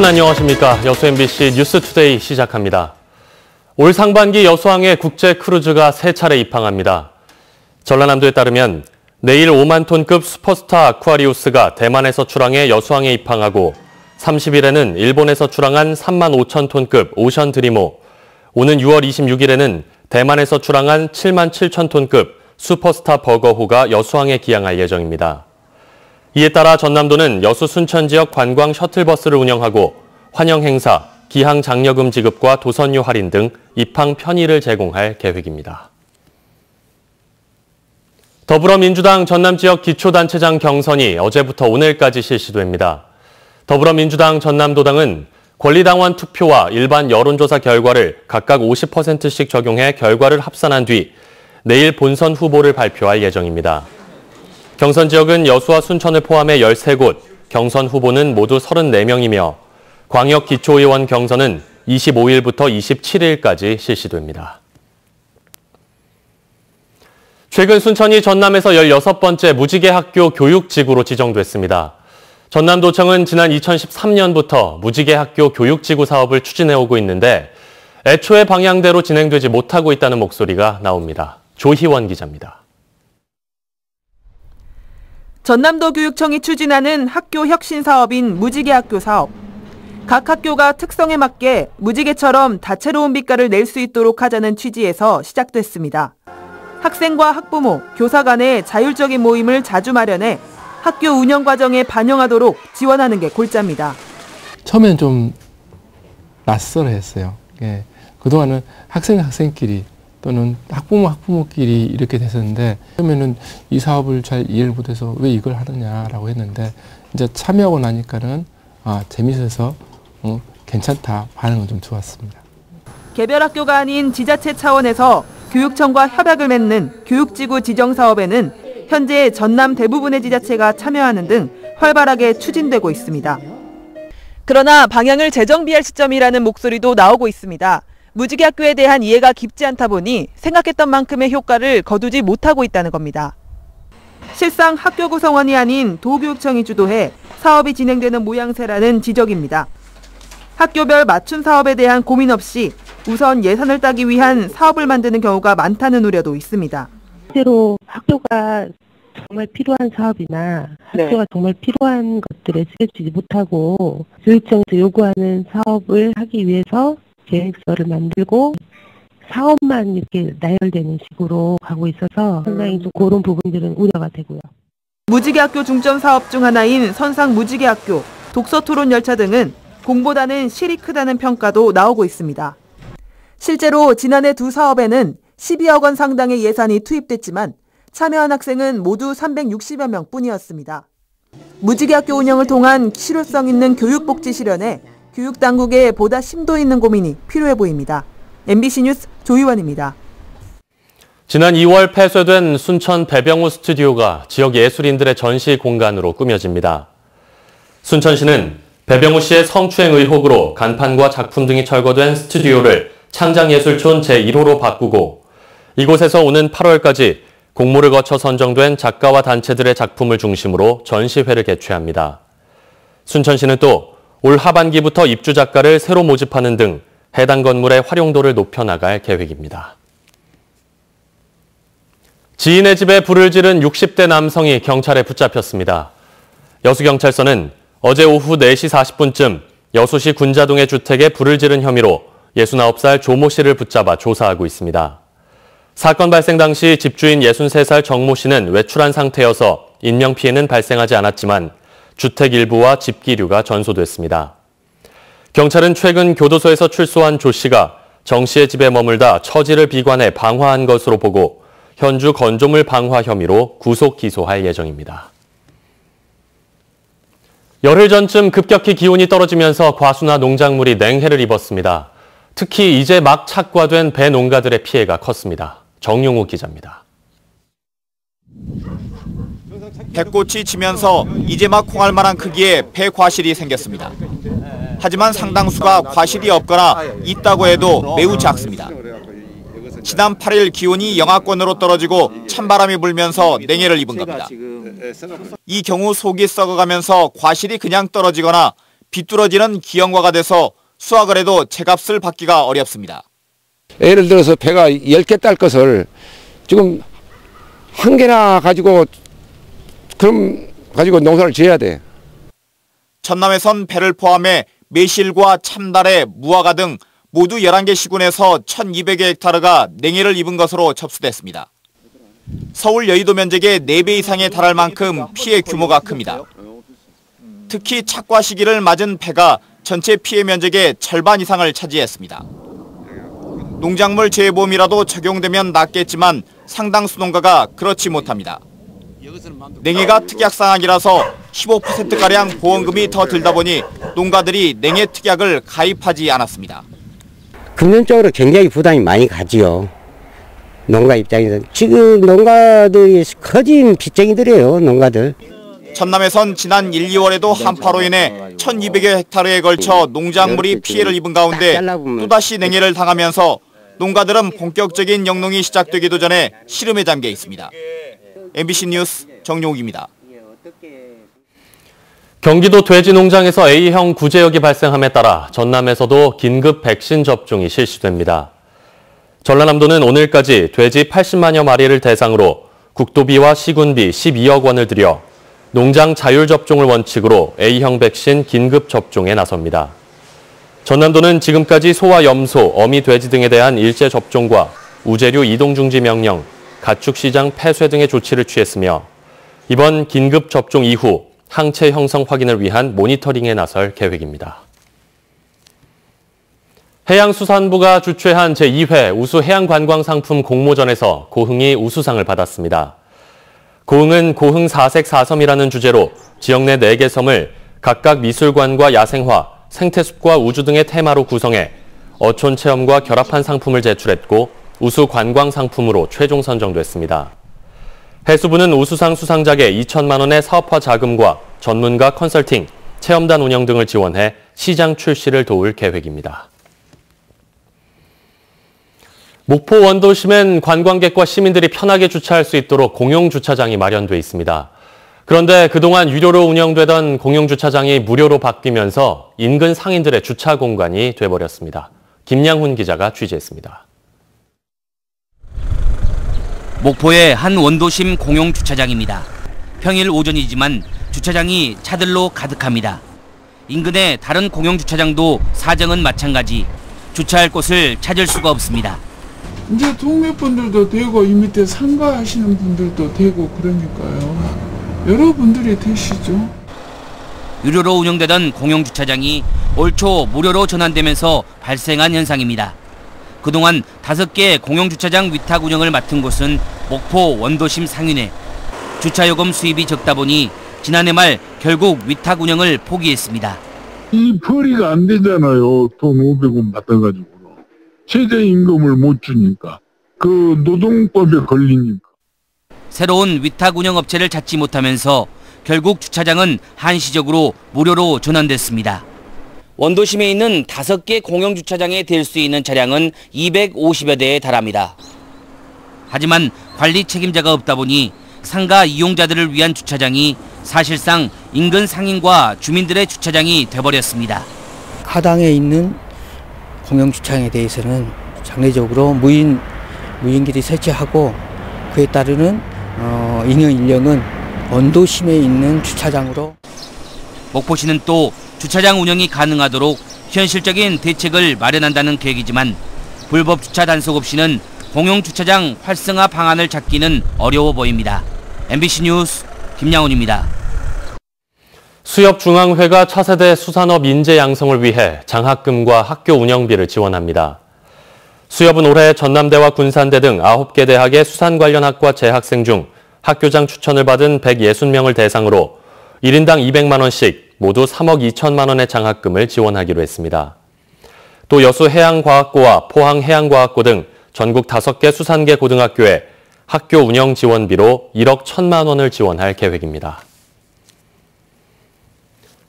여러분 안녕하십니까. 여수 MBC 뉴스투데이 시작합니다. 올 상반기 여수항에 국제 크루즈가 3차례 입항합니다. 전라남도에 따르면 내일 5만 톤급 슈퍼스타 아쿠아리우스가 대만에서 출항해 여수항에 입항하고 30일에는 일본에서 출항한 3만 5천 톤급 오션 드리모, 오는 6월 26일에는 대만에서 출항한 7만 7천 톤급 슈퍼스타 버거호가 여수항에 기항할 예정입니다. 이에 따라 전남도는 여수 순천 지역 관광 셔틀버스를 운영하고 환영 행사, 기항 장려금 지급과 도선료 할인 등 입항 편의를 제공할 계획입니다. 더불어민주당 전남 지역 기초단체장 경선이 어제부터 오늘까지 실시됩니다. 더불어민주당 전남도당은 권리당원 투표와 일반 여론조사 결과를 각각 50%씩 적용해 결과를 합산한 뒤 내일 본선 후보를 발표할 예정입니다. 경선 지역은 여수와 순천을 포함해 13곳, 경선 후보는 모두 34명이며 광역 기초의원 경선은 25일부터 27일까지 실시됩니다. 최근 순천이 전남에서 16번째 무지개 학교 교육지구로 지정됐습니다. 전남도청은 지난 2013년부터 무지개 학교 교육지구 사업을 추진해오고 있는데 애초에 방향대로 진행되지 못하고 있다는 목소리가 나옵니다. 조희원 기자입니다. 전남도 교육청이 추진하는 학교 혁신 사업인 무지개 학교 사업. 각 학교가 특성에 맞게 무지개처럼 다채로운 빛깔을 낼 수 있도록 하자는 취지에서 시작됐습니다. 학생과 학부모, 교사 간의 자율적인 모임을 자주 마련해 학교 운영 과정에 반영하도록 지원하는 게 골자입니다. 처음엔 좀 낯설어했어요. 예. 그동안은 학생끼리 또는 학부모끼리 이렇게 됐었는데 처음에는 이 사업을 잘 이해를 못해서 왜 이걸 하느냐라고 했는데 이제 참여하고 나니까는 재밌어서 괜찮다, 반응은 좀 좋았습니다. 개별 학교가 아닌 지자체 차원에서 교육청과 협약을 맺는 교육지구 지정 사업에는 현재 전남 대부분의 지자체가 참여하는 등 활발하게 추진되고 있습니다. 그러나 방향을 재정비할 시점이라는 목소리도 나오고 있습니다. 무지개 학교에 대한 이해가 깊지 않다 보니 생각했던 만큼의 효과를 거두지 못하고 있다는 겁니다. 실상 학교 구성원이 아닌 도교육청이 주도해 사업이 진행되는 모양새라는 지적입니다. 학교별 맞춤 사업에 대한 고민 없이 우선 예산을 따기 위한 사업을 만드는 경우가 많다는 우려도 있습니다. 실제로 학교가 정말 필요한 사업이나 학교가 정말 필요한 것들에 쓰여지지 못하고 교육청에서 요구하는 사업을 하기 위해서 계획서를 만들고 사업만 이렇게 나열되는 식으로 가고 있어서 상당히 좀 그런 부분들은 우려가 되고요. 무지개 학교 중점 사업 중 하나인 선상 무지개 학교, 독서 토론 열차 등은 공보다는 실이 크다는 평가도 나오고 있습니다. 실제로 지난해 두 사업에는 12억 원 상당의 예산이 투입됐지만 참여한 학생은 모두 360여 명 뿐이었습니다. 무지개 학교 운영을 통한 실효성 있는 교육복지 실현에 교육당국에 보다 심도 있는 고민이 필요해 보입니다. MBC 뉴스 조희원입니다. 지난 2월 폐쇄된 순천 배병우 스튜디오가 지역 예술인들의 전시 공간으로 꾸며집니다. 순천시는 배병우 씨의 성추행 의혹으로 간판과 작품 등이 철거된 스튜디오를 창장예술촌 제1호로 바꾸고 이곳에서 오는 8월까지 공모를 거쳐 선정된 작가와 단체들의 작품을 중심으로 전시회를 개최합니다. 순천시는 또 올 하반기부터 입주 작가를 새로 모집하는 등 해당 건물의 활용도를 높여나갈 계획입니다. 지인의 집에 불을 지른 60대 남성이 경찰에 붙잡혔습니다. 여수경찰서는 어제 오후 4시 40분쯤 여수시 군자동의 주택에 불을 지른 혐의로 69살 조모 씨를 붙잡아 조사하고 있습니다. 사건 발생 당시 집주인 63살 정모 씨는 외출한 상태여서 인명피해는 발생하지 않았지만 주택 일부와 집기류가 전소됐습니다. 경찰은 최근 교도소에서 출소한 조 씨가 정 씨의 집에 머물다 처지를 비관해 방화한 것으로 보고 현주 건조물 방화 혐의로 구속 기소할 예정입니다. 열흘 전쯤 급격히 기온이 떨어지면서 과수나 농작물이 냉해를 입었습니다. 특히 이제 막 착과된 배 농가들의 피해가 컸습니다. 정용우 기자입니다. 배꽃이 지면서 이제 막 콩알 만한 크기의 배 과실이 생겼습니다. 하지만 상당수가 과실이 없거나 있다고 해도 매우 작습니다. 지난 8일 기온이 영하권으로 떨어지고 찬바람이 불면서 냉해를 입은 겁니다. 이 경우 속이 썩어가면서 과실이 그냥 떨어지거나 비뚤어지는 기형과가 돼서 수확을 해도 제값을 받기가 어렵습니다. 예를 들어서 배가 10개 딸 것을 지금 한 개나 가지고 농사를 지어야 돼. 전남에선 배를 포함해 매실과 참다래, 무화과 등 모두 11개 시군에서 1,200여 헥타르가 냉해를 입은 것으로 접수됐습니다. 서울 여의도 면적의 4배 이상에 달할 만큼 피해 규모가 큽니다. 특히 착과 시기를 맞은 폐가 전체 피해 면적의 절반 이상을 차지했습니다. 농작물 재해보험이라도 적용되면 낫겠지만 상당수 농가가 그렇지 못합니다. 냉해가 특약상황이라서 15%가량 보험금이 더 들다 보니 농가들이 냉해 특약을 가입하지 않았습니다. 금전적으로 굉장히 부담이 많이 가지요. 농가 입장에서. 지금 농가들이 커진 빚쟁이들이에요, 농가들. 전남에선 지난 1, 2월에도 한파로 인해 1,200여 헥타르에 걸쳐 농작물이 피해를 입은 가운데 또다시 냉해를 당하면서 농가들은 본격적인 영농이 시작되기도 전에 시름에 잠겨 있습니다. MBC 뉴스 정용욱입니다. 경기도 돼지 농장에서 A형 구제역이 발생함에 따라 전남에서도 긴급 백신 접종이 실시됩니다. 전라남도는 오늘까지 돼지 80만여 마리를 대상으로 국도비와 시군비 12억 원을 들여 농장 자율 접종을 원칙으로 A형 백신 긴급 접종에 나섭니다. 전남도는 지금까지 소와 염소, 어미 돼지 등에 대한 일제 접종과 우제류 이동 중지 명령, 가축 시장 폐쇄 등의 조치를 취했으며 이번 긴급 접종 이후 항체 형성 확인을 위한 모니터링에 나설 계획입니다. 해양수산부가 주최한 제2회 우수해양관광상품 공모전에서 고흥이 우수상을 받았습니다. 고흥은 고흥 사색 사섬이라는 주제로 지역 내 4개 섬을 각각 미술관과 야생화, 생태숲과 우주 등의 테마로 구성해 어촌 체험과 결합한 상품을 제출했고 우수 관광 상품으로 최종 선정됐습니다. 해수부는 우수상 수상작에 2천만 원의 사업화 자금과 전문가 컨설팅, 체험단 운영 등을 지원해 시장 출시를 도울 계획입니다. 목포 원도심엔 관광객과 시민들이 편하게 주차할 수 있도록 공용주차장이 마련돼 있습니다. 그런데 그동안 유료로 운영되던 공용주차장이 무료로 바뀌면서 인근 상인들의 주차 공간이 돼버렸습니다. 김양훈 기자가 취재했습니다. 목포의 한 원도심 공용주차장입니다. 평일 오전이지만 주차장이 차들로 가득합니다. 인근의 다른 공용주차장도 사정은 마찬가지. 주차할 곳을 찾을 수가 없습니다. 이제 동네 분들도 되고 이 밑에 상가 하시는 분들도 되고 그러니까요. 여러분들이 되시죠. 유료로 운영되던 공용주차장이 올 초 무료로 전환되면서 발생한 현상입니다. 그동안 5개 공용주차장 위탁 운영을 맡은 곳은 목포 원도심 상인회. 주차요금 수입이 적다 보니 지난해 말 결국 위탁 운영을 포기했습니다. 이 벌이가 안 되잖아요. 돈 500원 받아가지고. 최저임금을 못 주니까. 그 노동법에 걸리니까. 새로운 위탁 운영 업체를 찾지 못하면서 결국 주차장은 한시적으로 무료로 전환됐습니다. 원도심에 있는 5개 공용주차장에 댈 수 있는 차량은 250여 대에 달합니다. 하지만 관리 책임자가 없다 보니 상가 이용자들을 위한 주차장이 사실상 인근 상인과 주민들의 주차장이 돼버렸습니다. 하당에 있는 공용주차장에 대해서는 장례적으로 무인길이 설치하고 그에 따르는 인원 인력은 원도심에 있는 주차장으로. 목포시는 또 주차장 운영이 가능하도록 현실적인 대책을 마련한다는 계획이지만 불법 주차 단속 없이는 공용주차장 활성화 방안을 찾기는 어려워 보입니다. MBC 뉴스 김양훈입니다. 수협중앙회가 차세대 수산업 인재 양성을 위해 장학금과 학교 운영비를 지원합니다. 수협은 올해 전남대와 군산대 등 9개 대학의 수산 관련 학과 재학생 중 학교장 추천을 받은 160명을 대상으로 1인당 200만 원씩 모두 3억 2천만 원의 장학금을 지원하기로 했습니다. 또 여수해양과학고와 포항해양과학고 등 전국 5개 수산계 고등학교에 학교 운영 지원비로 1억 1천만 원을 지원할 계획입니다.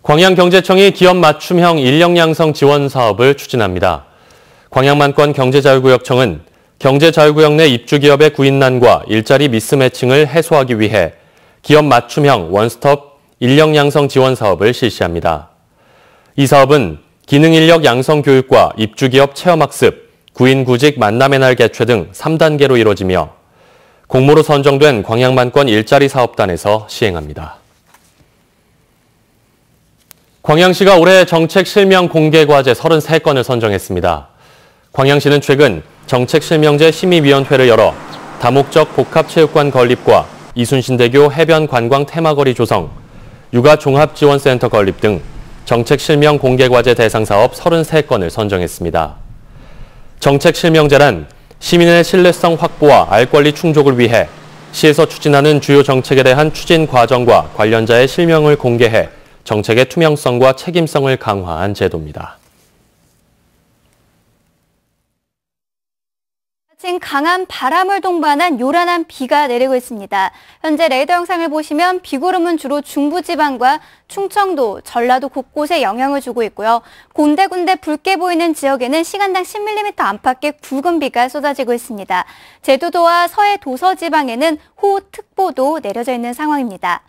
광양경제청이 기업 맞춤형 인력 양성 지원 사업을 추진합니다. 광양만권 경제자유구역청은 경제자유구역 내 입주기업의 구인난과 일자리 미스매칭을 해소하기 위해 기업 맞춤형 원스톱 인력 양성 지원 사업을 실시합니다. 이 사업은 기능인력 양성교육과 입주기업 체험학습, 구인구직 만남의 날 개최 등 3단계로 이뤄지며 공모로 선정된 광양만권 일자리 사업단에서 시행합니다. 광양시가 올해 정책 실명 공개 과제 33건을 선정했습니다. 광양시는 최근 정책 실명제 심의위원회를 열어 다목적 복합체육관 건립과 이순신대교 해변 관광 테마거리 조성, 육아 종합지원센터 건립 등 정책 실명 공개 과제 대상 사업 33건을 선정했습니다. 정책 실명제란 시민의 신뢰성 확보와 알 권리 충족을 위해 시에서 추진하는 주요 정책에 대한 추진 과정과 관련자의 실명을 공개해 정책의 투명성과 책임성을 강화한 제도입니다. 지금 강한 바람을 동반한 요란한 비가 내리고 있습니다. 현재 레이더 영상을 보시면 비구름은 주로 중부지방과 충청도, 전라도 곳곳에 영향을 주고 있고요. 군데군데 붉게 보이는 지역에는 시간당 10mm 안팎의 굵은 비가 쏟아지고 있습니다. 제주도와 서해 도서지방에는 호우특보도 내려져 있는 상황입니다.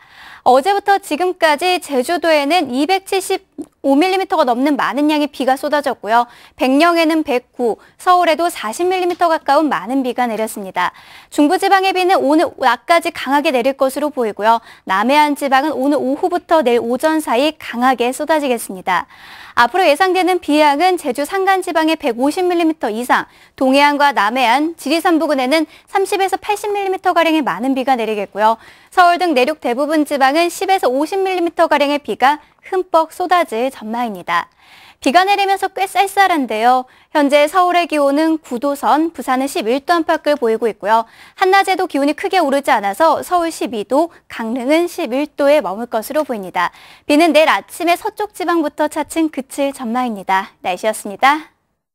어제부터 지금까지 제주도에는 275mm가 넘는 많은 양의 비가 쏟아졌고요. 백령에는 109, 서울에도 40mm 가까운 많은 비가 내렸습니다. 중부지방의 비는 오늘 낮까지 강하게 내릴 것으로 보이고요. 남해안 지방은 오늘 오후부터 내일 오전 사이 강하게 쏟아지겠습니다. 앞으로 예상되는 비양은 제주 산간지방에 150mm 이상, 동해안과 남해안, 지리산 부근에는 30에서 80mm가량의 많은 비가 내리겠고요. 서울 등 내륙 대부분 지방은 10에서 50mm가량의 비가 흠뻑 쏟아질 전망입니다. 비가 내리면서 꽤 쌀쌀한데요. 현재 서울의 기온은 9도선, 부산은 11도 안팎을 보이고 있고요. 한낮에도 기온이 크게 오르지 않아서 서울 12도, 강릉은 11도에 머물 것으로 보입니다. 비는 내일 아침에 서쪽 지방부터 차츰 그칠 전망입니다. 날씨였습니다.